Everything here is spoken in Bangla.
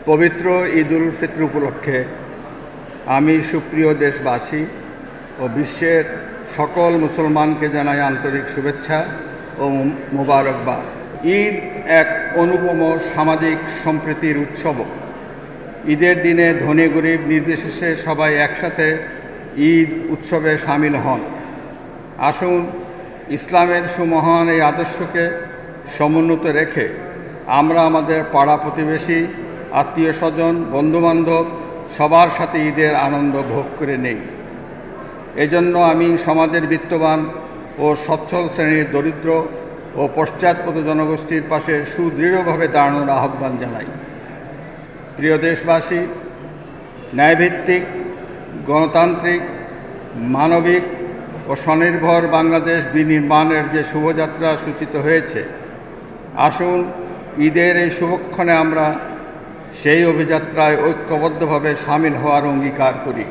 পবিত্র ঈদ উল ফিতর উপলক্ষে আমি সুপ্রিয় দেশবাসী ও বিশ্বের সকল মুসলমানকে জানাই আন্তরিক শুভেচ্ছা ও মোবারকবাদ। ঈদ এক অনুপম সামাজিক সম্প্রীতির উৎসব। ঈদের দিনে ধনী গরিব নির্বিশেষে সবাই একসাথে ঈদ উৎসবে সামিল হন। আসুন ইসলামের সুমহান এই আদর্শকে সমুন্নত রেখে আমরা আমাদের পাড়া প্রতিবেশী, আত্মীয় স্বজন, বন্ধুবান্ধব সবার সাথে ঈদের আনন্দ ভোগ করে নেই। এজন্য আমি সমাজের বিত্তবান ও সচ্ছল শ্রেণীর দরিদ্র ও পশ্চাৎপদ জনগোষ্ঠীর পাশে সুদৃঢ়ভাবে দাঁড়ানোর আহ্বান জানাই। প্রিয় দেশবাসী, ন্যায়ভিত্তিক, গণতান্ত্রিক, মানবিক ও স্বনির্ভর বাংলাদেশ বিনির্মাণের যে শুভযাত্রা সূচিত হয়েছে, আসুন ঈদের এই শুভক্ষণে আমরা সেই অভিযাত্রায় ঐক্যবদ্ধভাবে সামিল হওয়ার অঙ্গীকার করি।